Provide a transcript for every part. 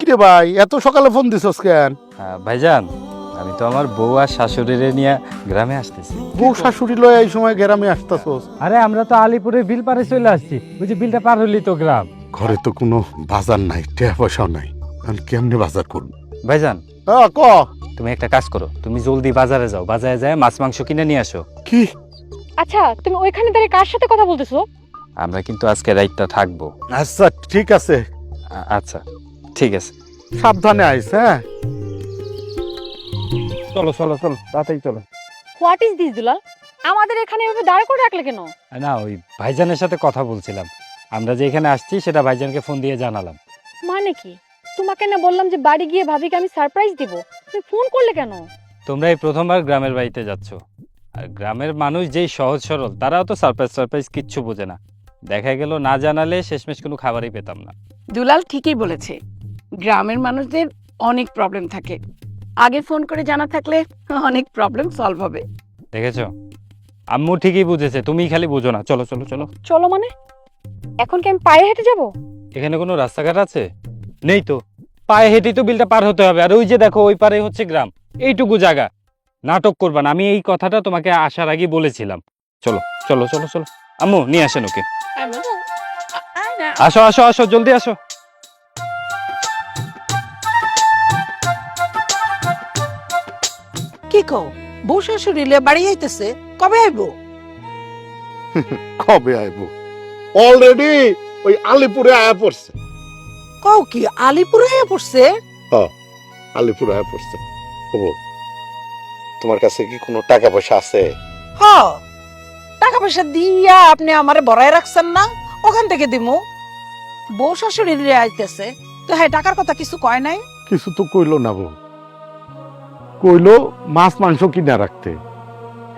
কিরে ভাই, এত সকালে ফোন দিছস কেন? ভাইজান, আমি তো আমার বউ আর শাশুড়িরে নিয়ে গ্রামে আসতেছি। বউ শাশুড়ি লয় এই সময় গ্রামে আসতাছস? আরে আমরা তো আলিপুরের বিল পারে চলে আসছি। ওই যে বিলটা পার হলি তো গ্রাম। ঘরে তো কোনো বাজার নাই, টাকা পয়সাও নাই, আমি কেমনে বাজার করব? ভাইজান, ক। তুমি একটা কাজ করো, তুমি জলদি বাজারে যাও, বাজারে যায় মাছ মাংস কিনে নিয়ে আসো। কি? আচ্ছা, তুমি ওইখানে দাঁড়িয়ে কার সাথে কথা বলতেছো? আমরা কিন্তু আজকে রাতটা থাকবো। আচ্ছা ঠিক আছে, আচ্ছা ঠিক আছে। সাবধানে আইস। হ্যাঁ চলো চলো চলো, তাড়াতাড়ি চলো। হোয়াট ইজ দিস দুলাল? আমাদের এখানে এভাবে দাঁড় করে রাখলে কেন? না, ওই ভাইজানের সাথে কথা বলছিলাম। আমরা যে এখানে আসছি সেটা ভাইজানকে ফোন দিয়ে জানালাম। মানে কি? তোমাকে না বললাম যে বাড়ি গিয়ে ভাবিকে আমি সারপ্রাইজ দিব, তুমি ফোন করলে কেন? তোমরা এই প্রথমবার গ্রামের বাড়িতে যাচ্ছ, আর গ্রামের মানুষ যেই সহজ সরল, তারাও তো সারপ্রাইজ কিচ্ছু বোঝে না। দেখা গেল না জানালে শেষমেশ কোনো খাবারই পেতাম না। দুলাল ঠিকই বলেছে, গ্রামের মানুষদের অনেক প্রবলেম থাকে, আগে ফোন করে জানা থাকলে অনেক প্রবলেম সলভ হবে। দেখেছো, আম্মু ঠিকই বুঝেছে, তুমিই খালি বুঝো না। চলো চলো চলো। চলো মানে? এখন কি আমি পায়ে হেঁটে যাব? এখানে কোনো রাস্তাঘাট আছে? নেই তো, পায়ে হেঁটেই তো বিলটা পার হতে হবে। আর ওই যে দেখো, ওই পারে হচ্ছে গ্রাম, এইটুকু জায়গা। নাটক করবা না, আমি এই কথাটা তোমাকে আসার আগে বলেছিলাম। চলো চলো চলো চলো, আম্মু নিয়ে আসেন ওকে। আসো আসো আসো, জলদি আসো। কি কও, বউ শাশুড়িলে বাড়ি আইতেছে? কবে আইবো? কবে আইব? অলরেডি ওই আলিপুরে আয়া পড়ছে। কও কি, আলিপুরে আইয়া পড়ছে? আলিপুরে আয়া পড়ছে। ও, তোমার কাছে কি কোনো টাকা পয়সা আছে? হ, টাকা পয়সা দিয়া আপনি আমারে বড়াই রাখছেন না, ওখান থেকে দিমু। বউ শাশুড়িলে আইতেছে তো হ্যাঁ, টাকার কথা কিছু কয় নাই? কিছু তো কইলো না বউ। কইলো মাছ মাংস কিনা রাখতে,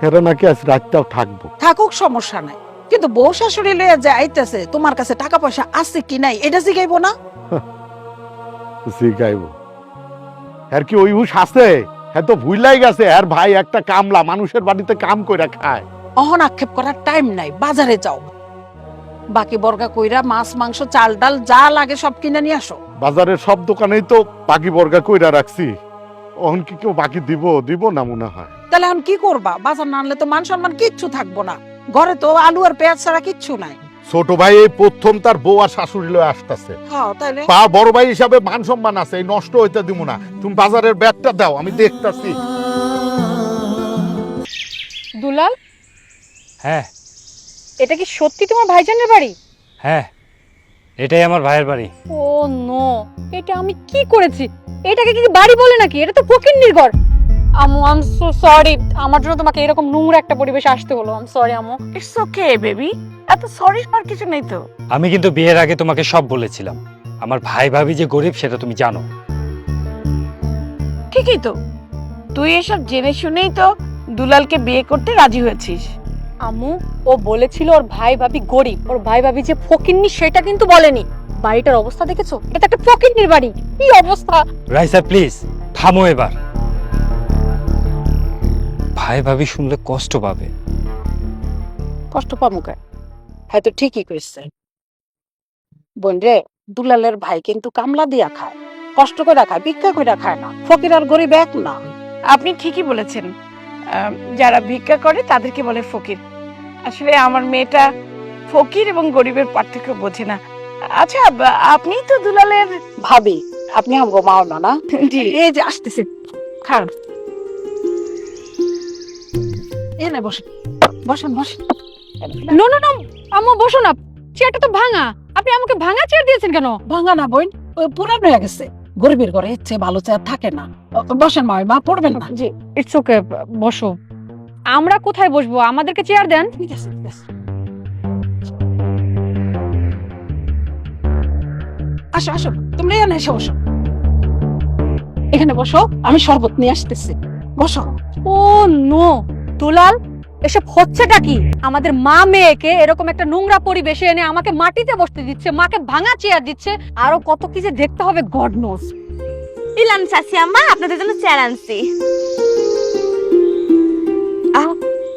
হেরা নাকি আজ রাতটাও থাকবো। থাকুক, সমস্যা নাই, কিন্তু বউ শাশুড়ি লইয়া যে আইতেছে, তোমার কাছে টাকা পয়সা আছে কি নাই এটা জিগাইবো না? জিগাইব। আর কি ওই হুশ আছে? হ্যাঁ তো ভুইলাই গেছে, আর ভাই একটা কামলা মানুষের বাড়িতে কাম কইরা খায়। অহন আক্ষেপ করার টাইম নাই, বাজারে যাও, বাকি বর্গা কইরা মাছ মাংস চাল ডাল যা লাগে সব কিনে নিয়ে আসো। বাজারের সব দোকানেই তো বাকি বর্গা কইরা রাখছি, অহন কি কেউ বাকি দিব না মনে হয়। তাহলে এখন কি করবা? বাজার না আনলে তো মান সম্মান কিচ্ছু থাকবো না, ঘরে তো আলু আর পেঁয়াজ ছাড়া কিচ্ছু নাই। ছোট ভাই এই প্রথম তার বউ আর শাশুড়ি লয়ে আসতেছে, হ্যাঁ তাইলে পা বড় ভাই হিসাবে মান সম্মান আছে, এই নষ্ট হইতে দিব না। তুমি বাজারের ব্যাগটা দাও, আমি দেখতাছি। দুলাল, হ্যাঁ এটা কি সত্যি তোমার ভাইজানের বাড়ি? হ্যাঁ, এটাই আমার ভাইয়ের বাড়ি। ও নো, এটা আমি কি করেছি? এটাকে কি বাড়ি বলে নাকি? এটা তো ফকিন্নির ঘর। আম্মু, আই এম সো সরি, আমার জন্য তোমাকে এরকম নোংরা একটা পরিবেশে আসতে হলো। আই এম সরি আম্মু। ইটস ওকে বেবি, এত সরি আর কিছু নেই তো। আমি কিন্তু বিয়ের আগে তোমাকে সব বলেছিলাম, আমার ভাই ভাবি যে গরিব সেটা তুমি জানো। ঠিকই তো, তুই এসব জেনে শুনেই তো দুলালকে বিয়ে করতে রাজি হয়েছিস। আম্মু, ও বলেছিল ওর ভাই ভাবি গরিব, ওর ভাই ভাবি যে ফকিন্নি সেটা কিন্তু বলেনি। বাড়িটার অবস্থা দেখেছো? এটা একটা ফকিন্নির বাড়ি, কি অবস্থা! রাইসা প্লিজ থামো এবার, ভাই ভাবি শুনলে কষ্ট পাবে। কষ্ট পামুকে, হ্যাঁ তো ঠিকই কইছে। বোন রে, দুলালের ভাই কিন্তু কামলা দিয়া খায়, কষ্ট করে খায়, ভিক্ষা করে খায় না। ফকির আর গরিব এক না। আপনি ঠিকই বলেছেন, যারা ভিক্ষা করে তাদেরকে বলে ফকির। আসলে আমার মেয়েটা ফকির এবং গরিবের পার্থক্য বোঝে না। আচ্ছা, আপনি তো দুলালের ভাবি, আপনি আমগো মাও না? না জি, এই যে আসতেছে, খান। এনে বসেন বসেন বসেন। নো নো নো আম্মু, বসো না, চেয়ারটা তো ভাঙা। আপনি আমাকে ভাঙা চেয়ার দিয়েছেন কেন? ভাঙা না বোন, ওই পুরান হয়ে গেছে, গরিবের ঘরে ইচ্ছে ভালো চেয়ার থাকে না। বসেন মা, মা পড়বেন না। জি, ইটস ওকে, বসো। আমরা কোথায় বসবো? আমাদেরকে চেয়ার দেন। ঠিক আছে ঠিক আছে, আসো আসো, তোমরা এখানে এসে বসো, এখানে বসো, আমি শরবত নিয়ে আসতেছি, বসো। ও নো, দুলাল, এসব হচ্ছেটা কি? আমাদের মা মেয়েকে এরকম একটা নোংরা পরিবেশে এনে আমাকে মাটিতে বসতে দিচ্ছে, মাকে ভাঙা চেয়ার দিচ্ছে, আরো কত কি যে দেখতে হবে গড নোস। ইলান চাচি আম্মা, আপনাদের জন্য চেয়ার আনছি।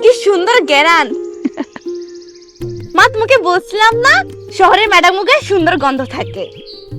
কি সুন্দর গেরান! মা, তোমাকে বলছিলাম না শহরের ম্যাডাম মুখে সুন্দর গন্ধ থাকে।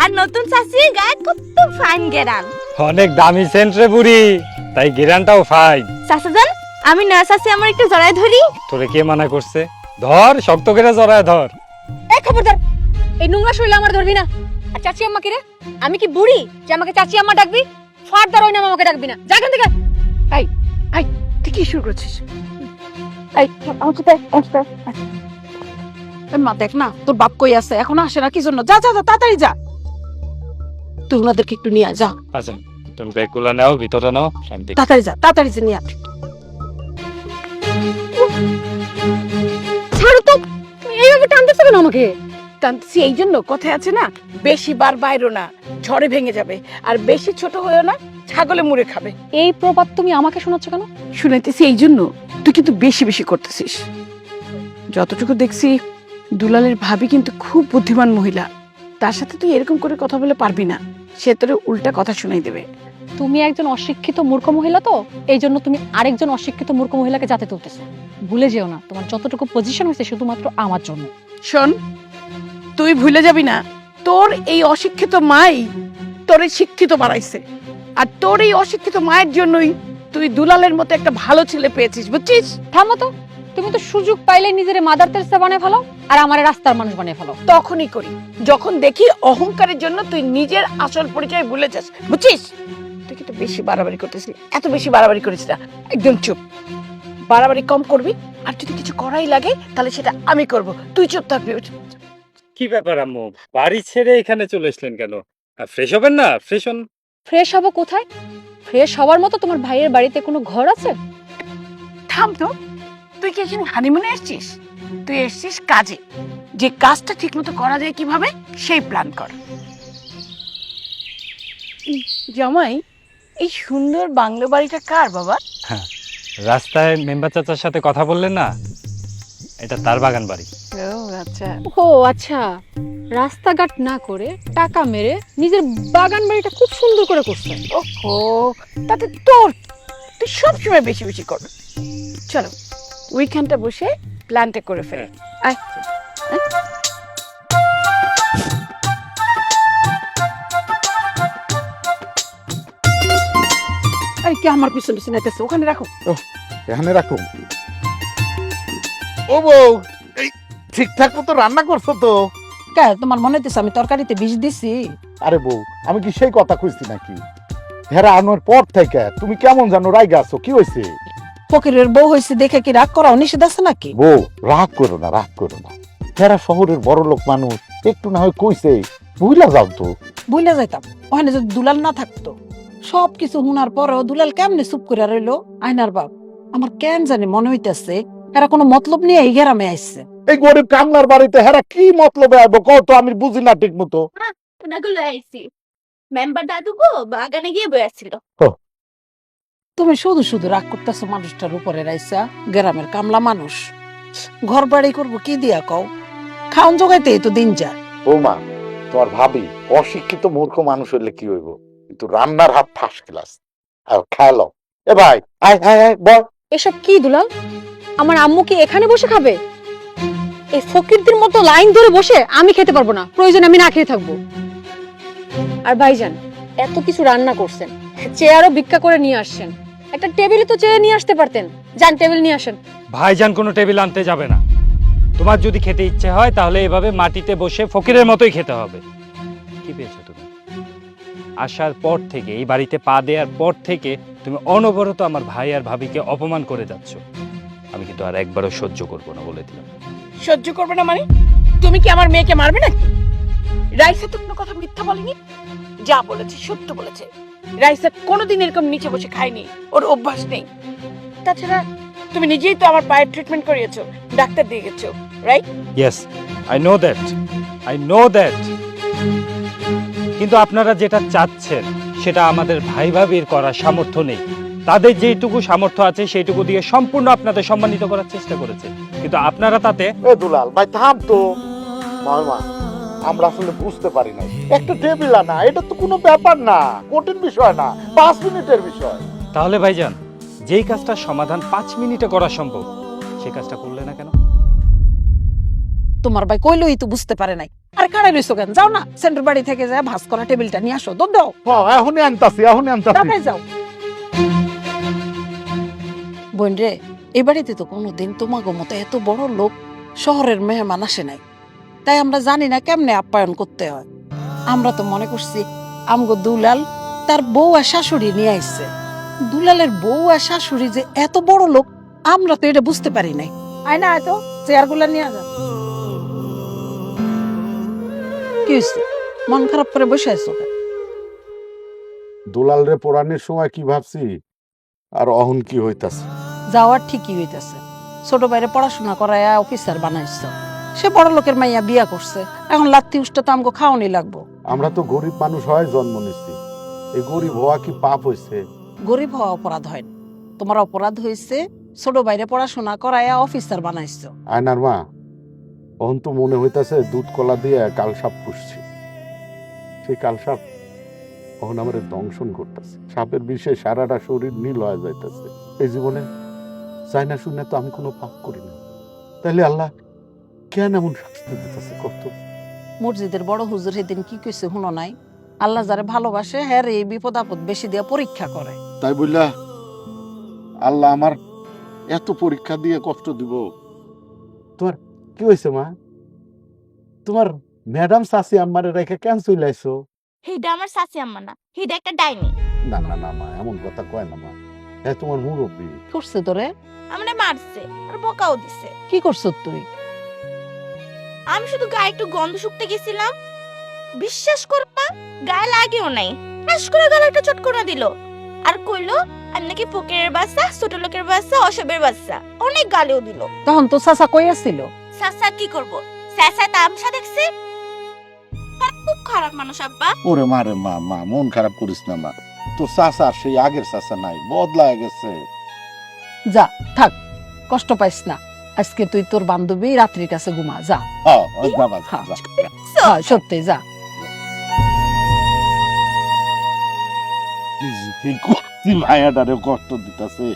আর নতুন চাষি গায়ে কত ফাইন গেরান। অনেক দামি সেন্ট রে বুড়ি, তাই গিরানটাও ফাইন। চাচাজান, আমি না চাষি আমার একটু জড়ায় ধরি। তোরে কে মানা করছে? ধর, শক্ত করে জড়ায় ধর। এই খবরদার, এই নোংরা শরীরে আমার ধরবি না। আর চাচি আম্মা কি রে? আমি কি বুড়ি যে আমাকে চাচি আম্মা ডাকবি? ফারদার ওই নাম আমাকে ডাকবি না, যা এখান থেকে। তুই কি শুরু করছিস? এই আমার সাথে মা, দেখ না তোর বাপ কই আছে, এখন আসে না কি জন্য? যা যা যা, তাড়াতাড়ি যা, তুই ওনাদেরকে একটু নিয়ে আয়, যা আচ্ছা, তুমি ব্যাগগুলো নাও, ভিতরে নাও, আমি দেখি। তাড়াতাড়ি যা, তাড়াতাড়ি যা নিয়ে আয়। ছাড়ো তো, এইভাবে টানতেছো কেন আমাকে? টানতেছি এই জন্য, কথায় আছে না, বেশি বার বাইরো না, ঝড়ে ভেঙে যাবে, আর বেশি ছোট হয়েও না, ছাগলে মুড়ে খাবে। এই প্রবাদ তুমি আমাকে শোনাচ্ছ কেন? শুনাইতেছি এই জন্য, তুই কিন্তু বেশি বেশি করতেছিস। যতটুকু দেখছি দুলালের ভাবি কিন্তু খুব বুদ্ধিমান মহিলা, তার সাথে তুই এরকম করে কথা বলে পারবি না, সে তোর উল্টা কথা শুনাই দেবে। তুমি একজন অশিক্ষিত মূর্খ মহিলা, তো এই জন্য তুমি আরেকজন অশিক্ষিত মূর্খ মহিলাকে যাতে তুলতেছো। ভুলে যেও না, তোমার যতটুকু পজিশন হয়েছে শুধুমাত্র আমার জন্য। শোন, তুই ভুলে যাবি না, তোর এই অশিক্ষিত মাই তোর এই শিক্ষিত বানাইছে, আর তোর এই অশিক্ষিত মায়ের জন্যই তুই দুলালের মতো একটা ভালো ছেলে পেয়েছিস, বুঝছিস? থামো তো, তুমি তো সুযোগ পাইলে নিজের মাদার তেরেসা বানিয়ে ফেলো আর আমার রাস্তার মানুষ বানিয়ে ফেলো। তখনই করি যখন দেখি অহংকারের জন্য তুই নিজের আসল পরিচয় ভুলে যাস, বুঝছিস? তুই কিন্তু বেশি বাড়াবাড়ি করতেছিস, এত বেশি বাড়াবাড়ি করিস না, একদম চুপ। বাড়াবাড়ি কম করবি, আর যদি কিছু করাই লাগে তাহলে সেটা আমি করব, তুই চুপ থাকবি। কি ব্যাপার আম্মু, বাড়ি ছেড়ে এখানে চলে এসলেন কেন? ফ্রেশ হবেন না? ফ্রেশ হন। ফ্রেশ হবো কোথায়? ফ্রেশ হওয়ার মতো তোমার ভাইয়ের বাড়িতে কোনো ঘর আছে? থাম তো, তুই কি এখানে হানিমুনে এসেছিস? তুই এসেছিস কাজে, যে কাজটা ঠিক মতো করা যায় কিভাবে সেই প্ল্যান কর। জামাই, এই সুন্দর বাংলো বাড়িটা কার বাবা? রাস্তায় মেম্বার চাচার সাথে কথা বললেন না, এটা তার বাগান বাড়ি। ও আচ্ছা, ও আচ্ছা, রাস্তাঘাট না করে টাকা মেরে নিজের বাগান বাড়িটা খুব সুন্দর করে করছে। ওহো, তাতে তোর, তুই সবসময় বেশি বেশি কর। চলো উইকেন্ডটা বসে প্ল্যানটা করে ফেলে। আয় আয়। আরে কি আমার পিছনে পিছনে আইতেছে? ওখানে রাখো। এখানে রাখুন। ও বউ, এই ঠিকঠাক মতো রান্না করছো তো? কে তোমার মনে হইতেছে আমি তরকারিতে বিষ দিছি? আরে বউ, আমি কি সেই কথা কইছি নাকি? হেরা আনোর পর থেকে তুমি কেমন জানো রাইগা আছো, কি হয়েছে? ফকিরের বউ হয়েছে দেখে কি রাগ করা নিষেধ আছে নাকি? বউ, রাগ করো না, রাগ করো না। হেরা শহরের বড় লোক মানুষ, একটু না হয় কইছে, বুঝলা যাও তো। বুঝলে যাইতাম, ওখানে যদি দুলাল না থাকতো, সবকিছু শোনার পরেও দুলাল কেমনে চুপ করে রইলো? আয়নার বাপ, আমার কেন জানি মনে হইতেছে এরা কোনো মতলব নিয়ে এই গ্রামে আসছে। এই গরিব কামলার বাড়িতে হেরা কি মতলবে আইবো কত? আমি বুঝি না ঠিক মতো। ওনাগুলো আইছি। মেম্বার দাদু গো বাগানে গিয়ে বসেছিল। তুমি শুধু শুধু রাগ করতেছো মানুষটার উপরে, রাইসা গ্রামের কামলা মানুষ, ঘর বাড়ি করবো কি দিয়া কও? খাওন জোগাইতে তো দিন যায়। বৌমা, তোমার ভাবি অশিক্ষিত মূর্খ মানুষ হইলে কি হইব, কিন্তু রান্নার হাত ফার্স্ট ক্লাস। খেলো এ ভাই, আয় আয় আয়, বল। এসব কি দুলাল? আমার আম্মু কি এখানে বসে খাবে? এই ফকিরদের মতো লাইন ধরে বসে আমি খেতে পারবো না, প্রয়োজন আমি না খেয়ে থাকবো। আর ভাইজান এত কিছু রান্না করছেন, চেয়ারও ভিক্ষা করে নিয়ে আসছেন, একটা টেবিলে তো চেয়ার নিয়ে আসতে পারতেন। যান টেবিল নিয়ে আসেন। ভাইজান কোনো টেবিল আনতে যাবে না। তোমার যদি খেতে ইচ্ছে হয় তাহলে এভাবে মাটিতে বসে ফকিরের মতোই খেতে হবে। কি পেয়েছো তুমি? আসার পর থেকে, এই বাড়িতে পা দেওয়ার পর থেকে তুমি অনবরত আমার ভাই আর ভাবিকে অপমান করে যাচ্ছ। আমি কিন্তু আর একবারও সহ্য করবো না, বলে দিলাম। সহ্য করবে না মানে? তুমি কি আমার মেয়েকে মারবে নাকি? রাইসা তো কোনো কথা মিথ্যা বলেনি, যা বলেছে সত্য বলেছে। রাইসা কোনোদিন এরকম নিচে বসে খায়নি, ওর অভ্যাস নেই। তাছাড়া তুমি নিজেই তো আমার পায়ের ট্রিটমেন্ট করিয়েছো, ডাক্তার দিয়ে গেছো, right? Yes, I know that, I know that. কিন্তু আপনারা যেটা চাচ্ছেন সেটা আমাদের ভাই ভাবির করার সামর্থ্য নেই। তাদের যেটুকু সামর্থ্য আছে সেইটুকু দিয়ে সম্পূর্ণ আপনাদের সম্মানিত করার চেষ্টা করেছে, কিন্তু আপনারা তাতে। এ দুলাল ভাই, থাম তো। মামা, আমরা আসলে বুঝতে পারি না, একটা টেবিল আনা এটা তো কোনো ব্যাপার না, কঠিন বিষয় না, 5 মিনিটের বিষয়। তাহলে ভাইজান, যেই কাজটার সমাধান 5 মিনিটে করা সম্ভব সেই কাজটা করলে না কেন? তোমার ভাই কইলই তো বুঝতে পারে নাই, আরে কারাই রইছো কেন? যাও না, সেন্টার বাড়ি থেকে যায় ভাস করা টেবিলটা নিয়ে আসো, দৌড় দাও, এখনই আনতাছি তাড়াতাড়ি যাও। বোন রে, এই বাড়িতে তো কোনোদিন তোমাকে মতো এত বড় লোক শহরের মেহমান আসে নাই, তাই আমরা জানি না কেমনে আপ্যায়ন করতে হয়। আমরা তো মনে করছি আমগো দুলাল তার বউ আর শাশুড়ি নিয়ে আইছে। দুলালের বউ আর শাশুড়ি যে এত বড় লোক আমরা তো এটা বুঝতে পারি নাই। আয় না, আয় তো, চেয়ারগুলা নিয়ে যা। কি হয়েছে, মন খারাপ করে বসে আছো কেন? দুলাল রে পোড়ানোর সময় কি ভাবছি আর অহন কি হইতাছে। যাওয়ার ঠিকই হইতেছে। ছোট ভাইরে পড়াশোনা করায় অফিসার বানাইছো, সে বড় লোকের মাইয়া বিয়া করছে, এখন লাত্তি উষ্টা তো আমগো খাওয়ানি লাগবো। আমরা তো গরিব মানুষ হয় জন্ম নিচ্ছি, এই গরিব হওয়া কি পাপ হইছে? গরিব হওয়া অপরাধ হয় না, তোমার অপরাধ হয়েছে ছোট ভাইরে পড়াশোনা করায় অফিসার বানাইছো। আয়নার মা, অহন তো মনে হইতাছে দুধ কলা দিয়ে কালসাপ পুষছি। সেই কালসাপ অহন আমার দংশন করতেছে, সাপের বিষে সারাটা শরীর নীল হয়ে যাইতেছে। এই জীবনে চাই না শুনে তো আমি কোনো পাপ করি না, তাহলে আল্লাহ কেন এমন শাস্তি দিতেছে কত? মসজিদের বড় হুজুর সেদিন কি কইছে শুনো নাই? আল্লাহ যারে ভালোবাসে হ্যাঁ এই বিপদ আপদ বেশি দিয়ে পরীক্ষা করে। তাই বললা আল্লাহ আমার এত পরীক্ষা দিয়ে কষ্ট দিব? তোমার কি হয়েছে মা? তোমার ম্যাডাম চাচি আম্মারে রেখে কেন চলে আইছো? হিডা আমার শাশি আম্মা না, হিডা একটা ডাইনি। না না না মা, এমন কথা কয় না মা, হ্যাঁ তোমার মুরব্বী। করছে তোরে? আমরা মারছে আর বকাও দিছে। কি করছ তুই? আমি শুধু গায়ে একটু গন্ধ শুকতে গেছিলাম, বিশ্বাস করবা গায়ে লাগেও নাই, ঠাস করে গালে একটা চটকনা দিল আর কইলো আমি নাকি ফকিরের বাচ্চা, ছোট লোকের বাচ্চা, অসবের বাচ্চা, অনেক গালেও দিল। তখন তো চাচা কই আসছিল? সাসা কি করব, সাসা তামসা দেখছে। আর খুব খারাপ মানুষ আব্বা। ওরে মা রে মা, মা মন খারাপ করিস না মা, তোর চাচা সেই আগের চাচা নাই, বদলায় গেছে। যা থাক, কষ্ট পাইস না, আজকে তুই তোর বান্ধবী রাত্রির কাছে ঘুমা, যা। হ্যাঁ বাবা যা, যা। হ্যাঁ সত্যি যা। কি মায়াটারে কষ্ট দিতেছে।